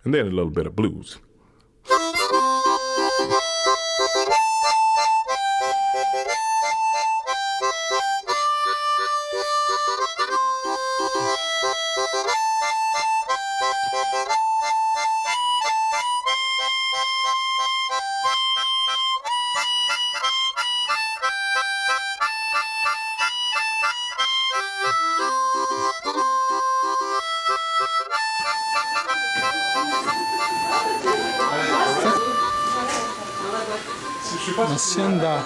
and then a little bit of blues. Hacienda.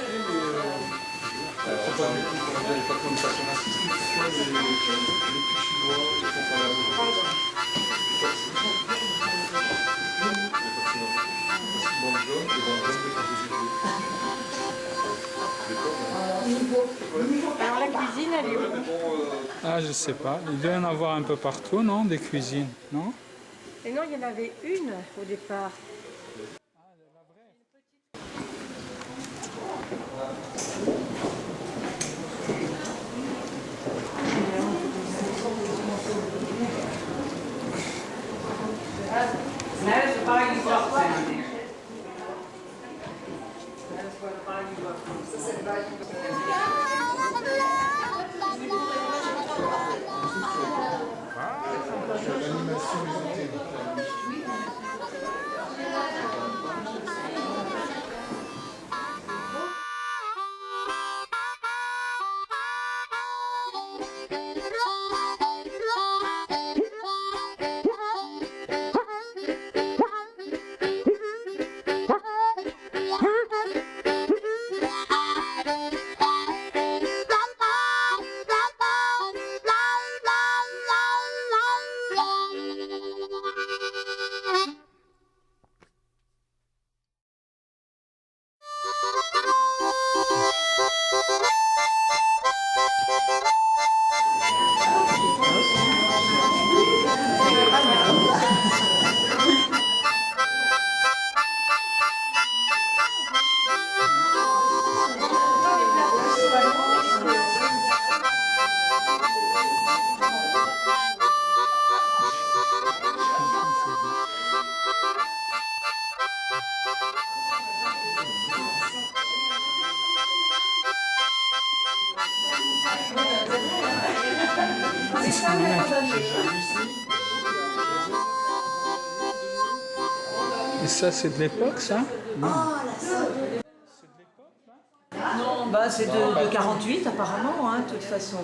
Alors la cuisine, elle est où? Ah, je sais pas. Il doit y en avoir un peu partout, non? Des cuisines, non? Et non, il y en avait une au départ. Et ça, c'est de l'époque, ça? Non. Bah, c'est de 48 apparemment, hein, de toute façon.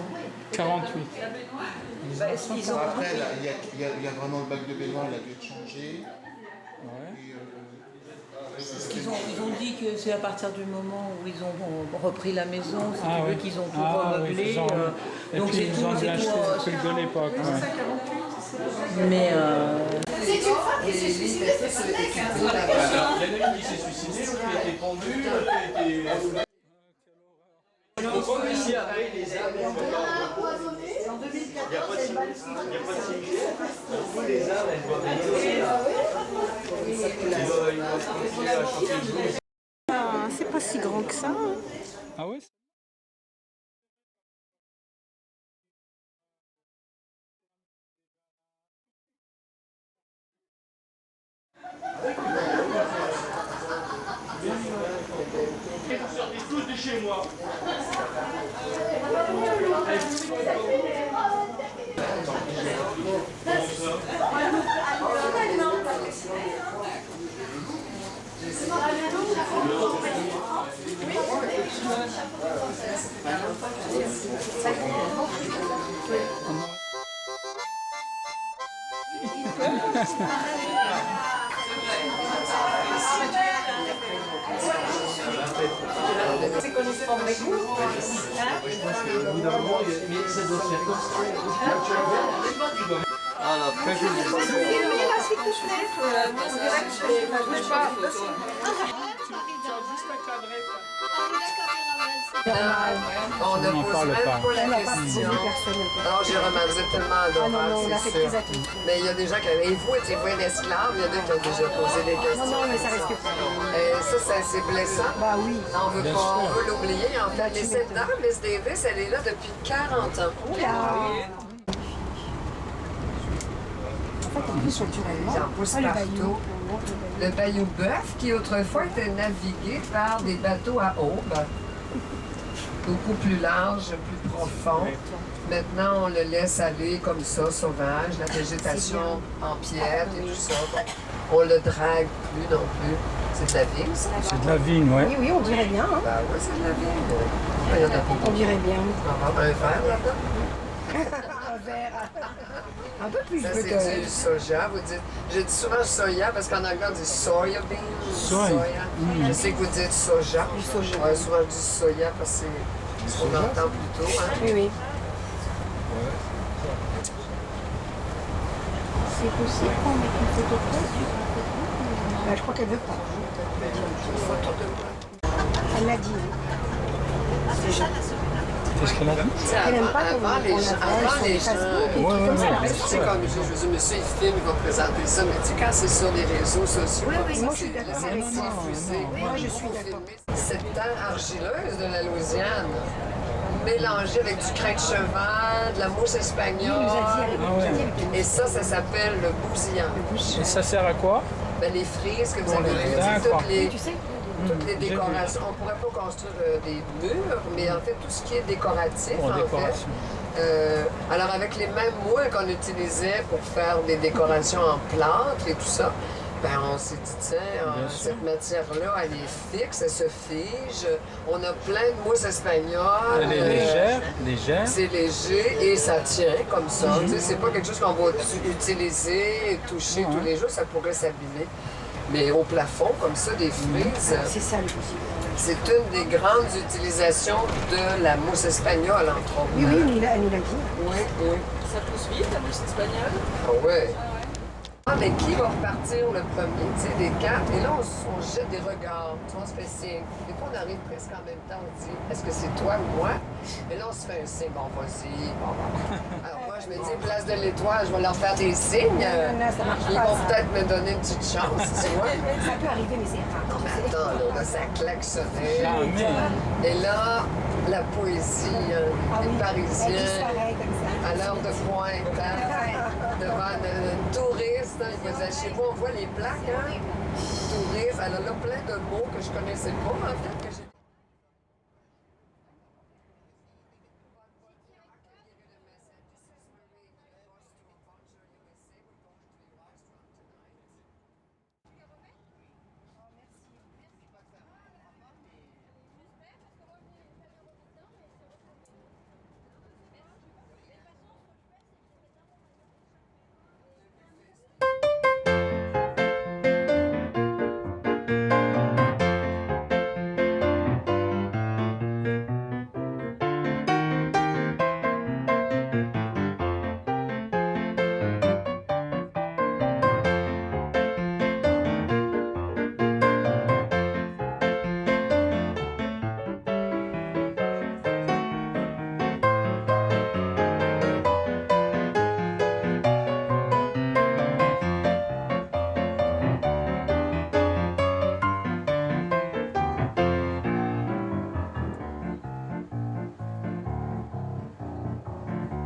48. Bah, ils ont... Après, là, il y a vraiment le bac de baignoire, il a dû être changé. Ouais. Ils ont dit que c'est à partir du moment où ils ont repris la maison, si tu veux, oui. qu'ils ont tout Ah, remeubler. oui, ils ont- et Donc puis c'est ils tout, ont dû c'est acheter tout. des trucs de l'époque. Ouais. Mais C'est une femme qui s'est suicidée, c'est ça? Il y en a une qui s'est suicidée, l'autre qui a été pendue, l'autre qui a été... On voit ici avec les arbres, En 2014, elle va le tous les arbres, elles doivent continuer à chanter le blues. Ah, c'est pas si grand que ça. Hein. Ah oui? Vous sortez tous de chez moi. C'est qu'on se forme avec vous. Ah là, très joli. On ne n'en pose parle même pas. pas la question. Alors Jérôme, vous êtes tellement adorable, c'est sûr. Mais il y a des gens qui avaient, et vous étiez-vous un esclave, il y a d'autres qui ont déjà posé des questions. Non, mais ça risque pas. Et ça, c'est blessant. Bah oui. On veut pas, on veut l'oublier. En fait, mais cette dame, Miss Davis, elle est là depuis 40 ans. Oula. fait, en plus, naturellement. Ils en poussent Ah, le partout. bayou. Le bayou Bœuf, qui autrefois était navigué par des bateaux à aubes, beaucoup plus large, plus profond. Maintenant, on le laisse aller comme ça, sauvage, la végétation empiète et tout ça. On le drague plus non plus. C'est de la vigne, ça? C'est de la vigne, ouais. Oui, oui, on dirait bien. Hein. Ben oui, c'est de la vigne. Il y en a beaucoup. On dirait bien. On va avoir un verre là-dedans. Un verre. Un peu plus, Ça, peut-être. c'est du soja. Vous dites, je dis souvent soya parce qu'en anglais, on dit soya beans. Soy. Je sais que vous dites soja. Du soja. Ouais, souvent, je dis soya parce que c'est ce qu'on entend plus tôt. Hein? Oui, oui. C'est possible qu'on mette une photo de toi sur Facebook? Je crois qu'elle veut pas. Une photo de moi. Elle l'a dit. Qu'est-ce qu'elle a dit? Elle n'aime pas qu'on Avant, les gens, Ouais. tu sais, comme je veux dire, monsieur, il filme, il va présenter ça, mais tu sais, quand c'est sur les réseaux sociaux, moi, je c'est suis d'accord c'est avec toi. diffusé. Moi, je suis d'accord. Cette terre argileuse de la Louisiane, mélangée avec du crin de cheval, de la mousse espagnole, et ça s'appelle le bousillon. Et ça sert à quoi? Ben, les frises que vous avez vues, D'accord. toutes les décorations. On ne pourrait pas construire des murs, mais en fait, tout ce qui est décoratif, Pour en décoration. fait. Alors, avec les mêmes moules qu'on utilisait pour faire des décorations en plâtre et tout ça, ben, on s'est dit, tiens, cette matière-là, elle est fixe, elle se fige. On a plein de mousse espagnole. Elle est légère. C'est léger et ça tient comme ça. Tu sais, c'est pas quelque chose qu'on va utiliser et toucher tous les jours, ça pourrait s'abîmer. Mais au plafond, comme ça, des frises, C'est ça le possible. c'est une des grandes utilisations de la mousse espagnole, entre autres. Oui, oui, elle nous l'a dit. Oui, oui. Ça pousse vite, la mousse espagnole. Ah ouais. Ah, mais qui va repartir le premier, tu sais, des quatre? Et là, on jette des regards, tu vois, on se fait signe. Des fois, on arrive presque en même temps, on dit, est-ce que c'est toi ou moi? Et là, on se fait un signe, bon, vas-y, bon. Alors moi, je me dis, place de l'étoile, je vais leur faire des signes. Non, ça marche Ils pas, vont ça. peut-être me donner une petite chance, tu vois. Ça peut arriver, mais c'est rare. Attends, là, ça klaxonnait. Jamais. Et là, la poésie, Ah oui, les elle Parisiens, disparaît comme ça. à l'heure de pointe, hein, devant un touriste, hein, il faisait chez vous, on voit les plaques, hein, touriste, elle a là plein de mots que je connaissais pas, en fait, que j'ai...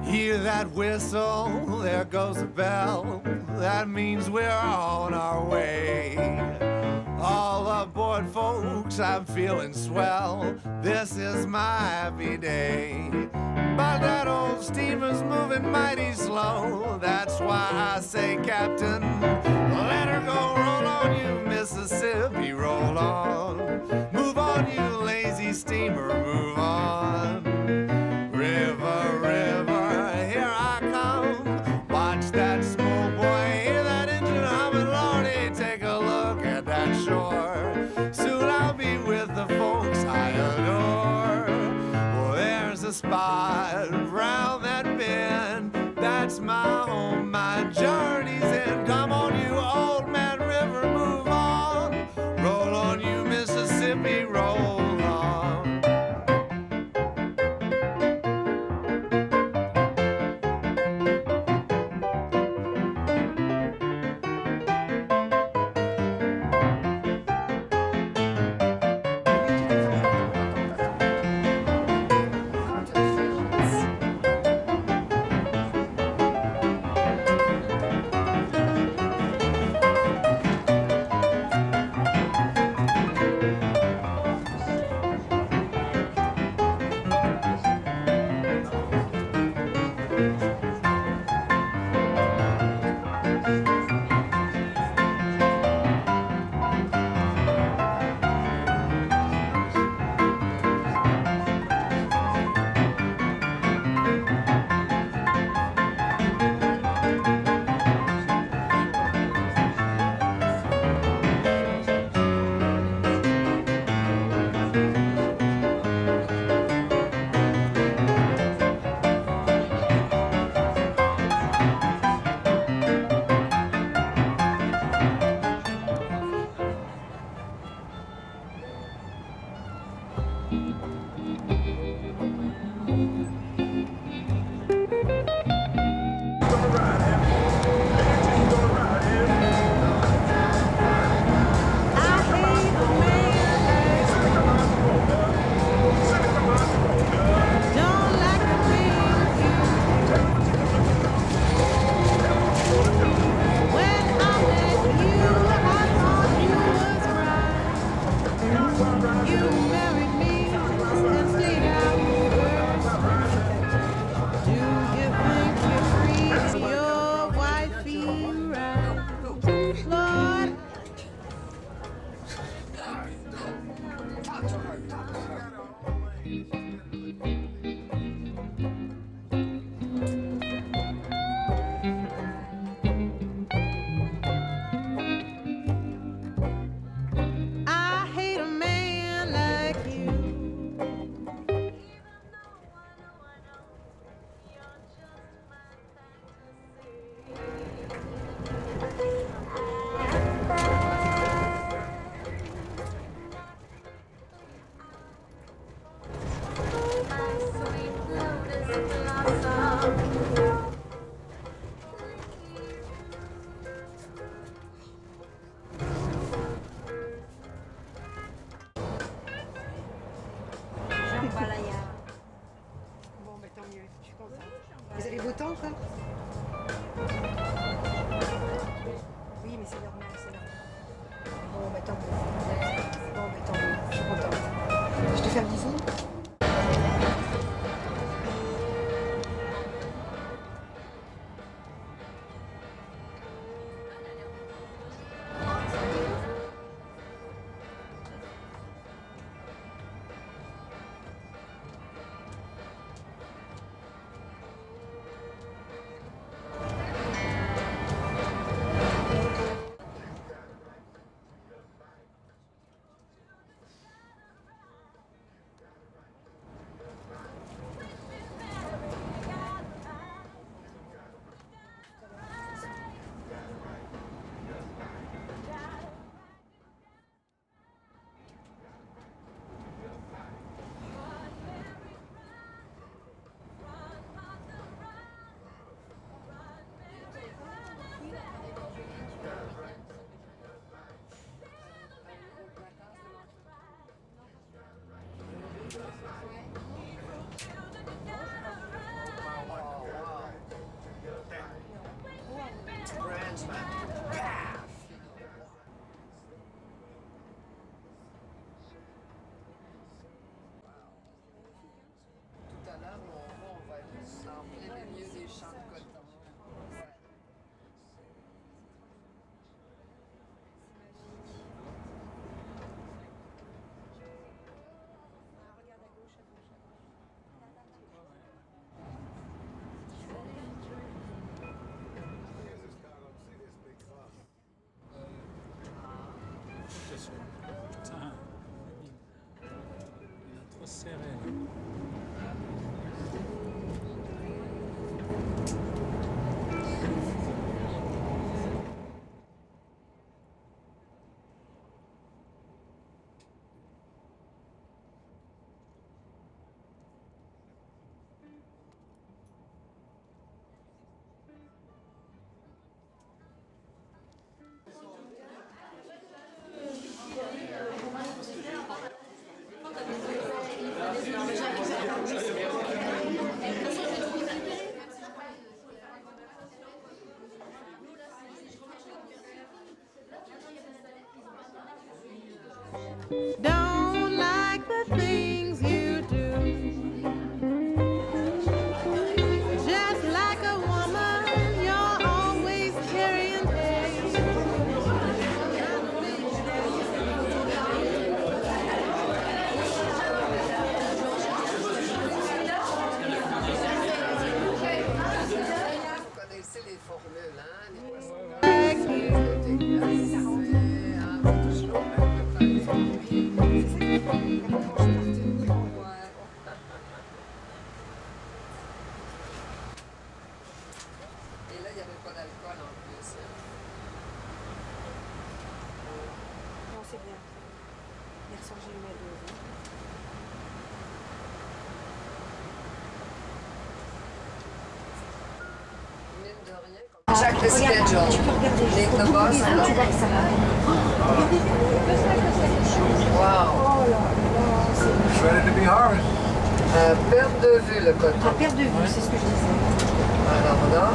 Hear that whistle, there goes a bell. That means we're on our way. All aboard, folks, I'm feeling swell. This is my happy day. But that old steamer's moving mighty slow. That's why I say, Captain, let her go. Roll on, you Mississippi, roll on. Move on, you lazy steamer, move on. River, river, here I come. Watch that smoke, boy, hear that engine humming, Lordy, take a look at that shore. Soon I'll be with the folks I adore. Well, there's a spot round that bend. That's my home, my journey's in. Come on, you mais c'est normal, c'est normal. Bon, bah tant mieux. Bon, bah tant mieux. Je suis contente. Je te fais un bisou. Tout à l'heure, on va être en plein milieu des champs de coton. Putain, il est trop serré. Don't like the things you do. Just like a woman, you're always carrying pain. Vous connaissez les formules, hein? Les poissons. Et là, il n'y avait pas d'alcool en plus. Non, c'est bien. Hier soir, j'ai eu ma dose. Mine de rien, comme check the schedule. Tu peux regarder. Leave the boss. Tu vois que ça va. Wow. Oh là là, c'est Ready to be harvested. Perte de vue, le coton. à perte de vue, c'est ce que je disais. Alors là.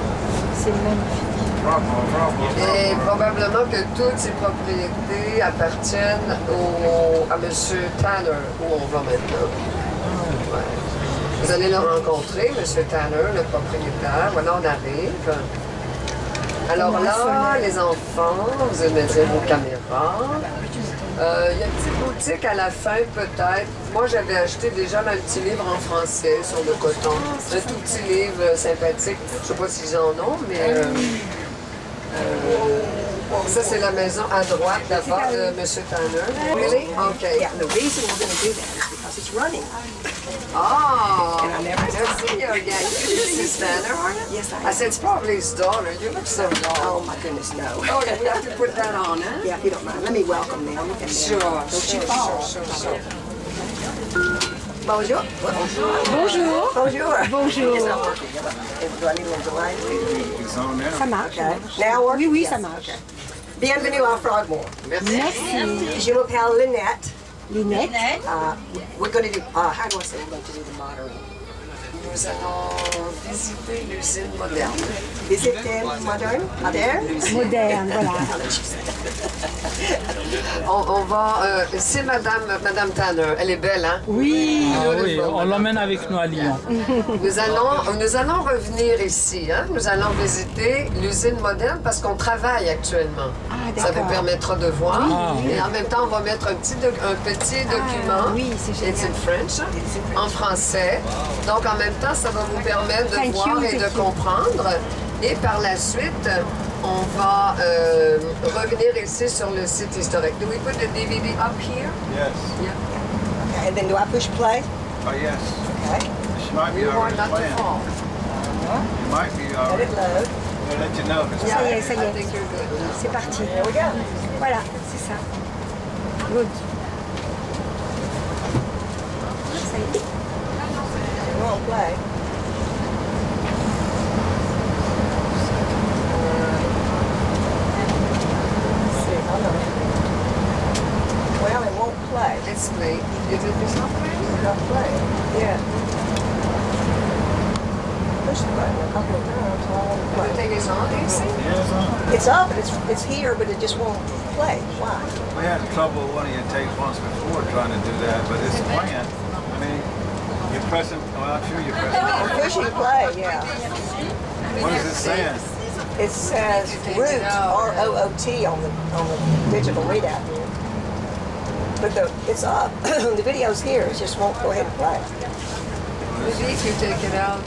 C'est magnifique. Et probablement que toutes ces propriétés appartiennent à M. Tanner, où on va maintenant. Ouais. Vous allez le rencontrer, M. Tanner, le propriétaire. Voilà, on arrive. Alors là, les enfants, vous allez me dire vos caméras. Il y a une petite boutique à la fin, peut-être. Moi, j'avais acheté déjà un petit livre en français sur le coton. Un tout petit livre sympathique. Je ne sais pas s'ils en ont, mais... ça, c'est la maison à droite, d'abord, de M. Tanner. Really? Okay. Yeah, the reason we're going to do that is because it's running. Oh, And I never let's see you again. This is Tanner, aren't you? Yes, I am. I said, it's probably his daughter. You look so young. Oh my goodness, no. Oh, yeah, we have to put that on, huh? Yeah, if you don't mind, let me welcome them. And then Sure, don't sure, you fall. sure. Bonjour. Bonjour. Bonjour. Bonjour. It's not working. Do I need a little delay? Ça marche. Okay. Now working? Oui, Yes. ça marche. Okay. Bienvenue à Frogmore. Merci. Je m'appelle Lynette. Lynette. We're going to do, how do I say we're going to do the modern? nous allons visiter l'usine moderne. Is it modern? Modern? Moderne, voilà. On va... c'est Madame Tanner. Elle est belle, hein? Oui. Ah oui, on l'emmène avec nous à Lyon. Nous allons revenir ici. Hein? Nous allons visiter l'usine moderne parce qu'on travaille actuellement. Ça vous permettra de voir. Et en même temps, on va mettre un petit document. Oui, c'est génial. It's in French, en français. Donc, en même temps, ça va vous permettre de voir et de comprendre. Et par la suite, on va revenir ici sur le site historique. Do we put the DVD up here? Yes. Yeah. Okay, and then do I push play? Oh, yes. Okay. She might We be want already not to playing. fall. It might be Let already. it load. We'll let you know if it's Ça y est, ça y I est. think you're good. C'est parti. There we go. Voilà, c'est ça. Good. Ça y est. We're on play. Well, it won't play. Let's play. It's not playing? It's not playing. Yeah. Push the button a couple of times while on play. Everything is on, AC? Yeah, it's on. It's up, and it's here, but it just won't play. Why? We had trouble with one of your tapes once before trying to do that, but it's playing. I mean, you're pressing, well, I'm sure you're pressing. I'm pushing play, yeah. What is it saying? It says root, R-O-O-T on the digital readout here. But it's up. The video's here. It just won't go ahead and play. Maybe if you take it out.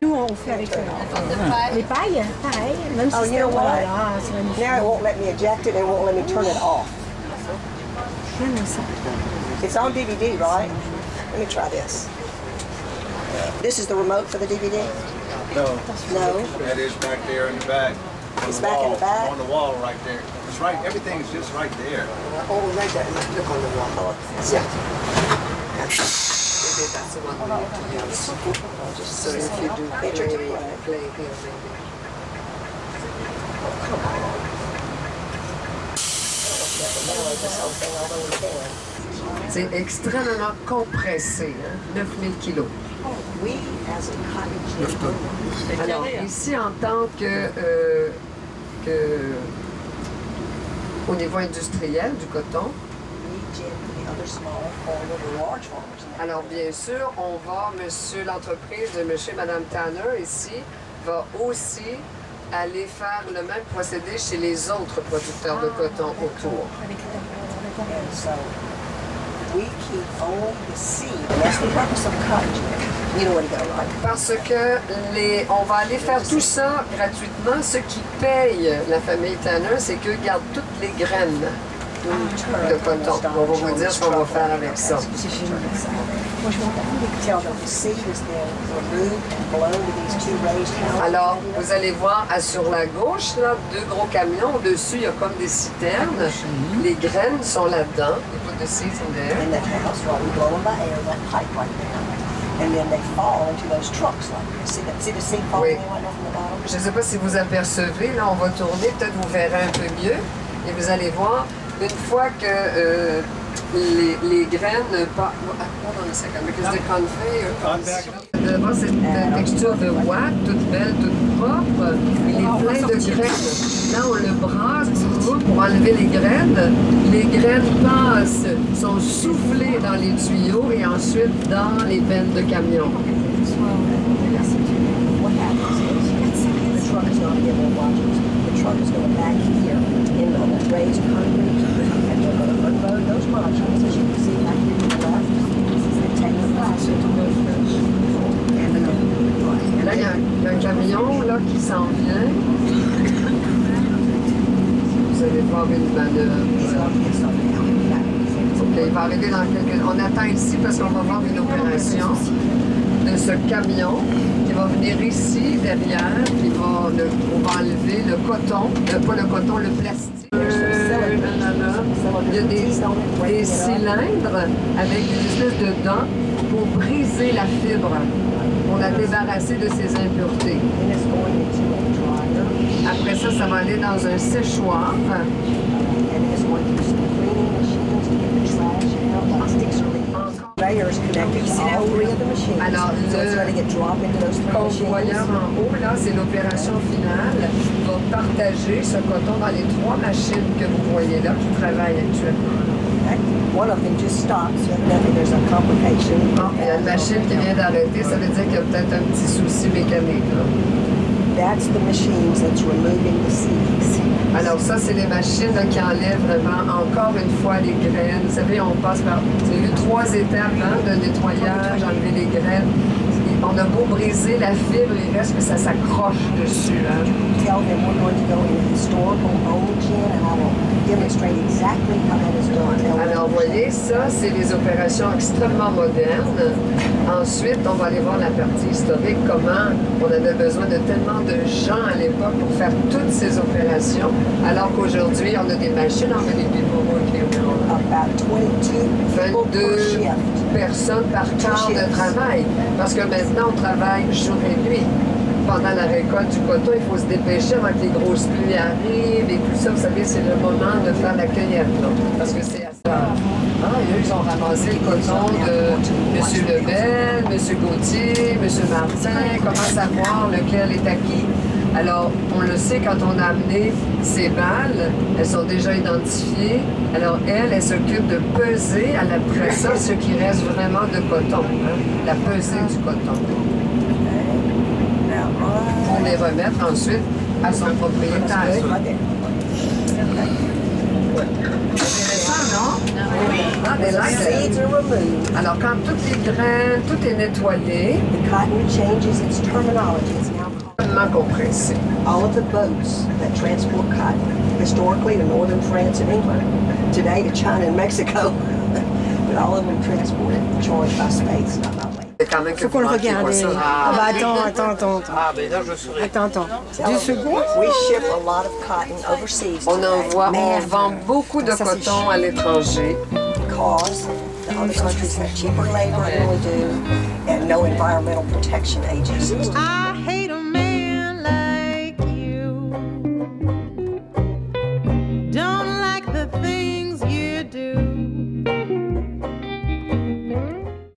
Nous, on fait avec les pailles, pareil. Même Oh, you know système. what? Voilà, c'est magnifique. Now it won't let me eject it and it won't let me turn it off. J'aime ça. It's on DVD, right? Let me try this. This is the remote for the DVD? No. No. That is back there in the back. On It's the back in wall, the back? On the wall right there. It's right, everything's just right there. Oh, right there. Look on the wall. Oh, Yeah. Maybe that's the one we need to use. So if you do play here, maybe. this whole thing all over again. C'est extrêmement compressé, hein? 9000 kilos. We, as a cottage, Alors, ici, en tant que au niveau industriel du coton, we gin the other small farmers or large farmers. alors bien sûr, on va, l'entreprise de monsieur et madame Tanner ici, va aussi aller faire le même procédé chez les autres producteurs de coton autour. And so we keep only the seed. And that's the purpose of cottage. You know where to go, right? Parce que on va aller faire tout ça gratuitement. Ce qui paye la famille Tanner, c'est qu'eux gardent toutes les graines de coton. On va vous dire ce qu'on va faire avec ça. Moi, je vais tell them the seed is then removed and blown to these two raised houses. Alors, vous allez voir sur la gauche, là, deux gros camions. Au-dessus, il y a comme des citernes. Les graines sont là-dedans. You put the seeds in there. In that house, right, we blow them by air, that pipe right there. And then they fall into those trucks like this. See the seed falling Oui. right off from the bottom? Je ne sais pas si vous apercevez, là, on va tourner, peut-être vous verrez un peu mieux. Et vous allez voir, une fois que les graines... Hold on a second, because the conveyor... D'abord, cette texture de ouate, toute belle, toute propre. Il est plein de graines. Là, on le brasse pour enlever les graines. Les graines passent, sont soufflées dans les tuyaux et ensuite dans les bennes de camion. What happens is the truck is not getting their watches. The truck is going back here in on the raised concrete, and they're going to unload those modules, as you can see back here to the left. And take the glass into those fish. Là, il y a un camion là, qui s'en vient. Vous allez voir une manœuvre. OK, il va arriver dans quelques... On attend ici parce qu'on va voir une opération de ce camion qui va venir ici, derrière, qui va, on va enlever le coton, pas le coton, le plastique. Il y a des cylindres avec une espèce de dents pour briser la fibre, pour la débarrasser de ses impuretés. Après ça, ça va aller dans un séchoir. Conveyors can connected to all three of the machines. Alors, So it's letting it drop into those three convoyeur machines. en haut, là, c'est l'opération finale. Va partager ce coton dans les 3 machines que vous voyez là qui travaillent actuellement. Okay. One of them just stopped, so evidently there's a complication. Ah, il y a une machine qui vient d'arrêter, ça veut dire qu'il y a peut-être un petit souci mécanique, là. That's the machines that's removing the seeds. Alors ça, c'est les machines là, qui enlèvent vraiment encore une fois les graines. Vous savez, on passe par 3 étapes de nettoyage, enlever les graines. On a beau briser la fibre, il reste que ça s'accroche dessus. Hein. Tell them we're going to go in a historical old gin and I will demonstrate exactly how that is done. Alors, vous voyez, ça, c'est des opérations extrêmement modernes. Ensuite, on va aller voir la partie historique, comment on avait besoin de tellement de gens à l'époque pour faire toutes ces opérations, alors qu'aujourd'hui, on a des machines, on a des people working About 22 personnes par quart de travail. Parce que maintenant, on travaille jour et nuit. Pendant la récolte du coton, il faut se dépêcher avant que les grosses pluies arrivent et tout ça. Vous savez, c'est le moment de faire la cueillette, là, parce que c'est à ça. Ah, et eux, ils ont ramassé le coton de M. Lebel, M. Gauthier, M. Martin. Comment savoir lequel est à qui? Alors, on le sait quand on a amené ces balles, elles sont déjà identifiées. Alors, elle s'occupe de peser à après ça ce qui reste vraiment de coton, hein, la pesée du coton. Pour les remettre ensuite à son propriétaire. Intéressant, non? Oui. Ah, des Seeds are removed. Alors, quand toutes les graines, tout est nettoyé, The cotton changes its terminology. It's now called compressé. all of the boats that transport cotton, historically to northern France and England, today to China and Mexico, but all of them transported, charged by space, not by weight. C'est quand même que Faut qu'on le vous manquez regarde. pas ça. Ah bah attends. Ah, ben là, je serai. Attends. Tell 2 them secondes. We ship a lot of cotton overseas On today on vend beaucoup de Ça, c'est coton à l'étranger. because the other countries have cheaper labor than we do and no environmental protection agencies. I hate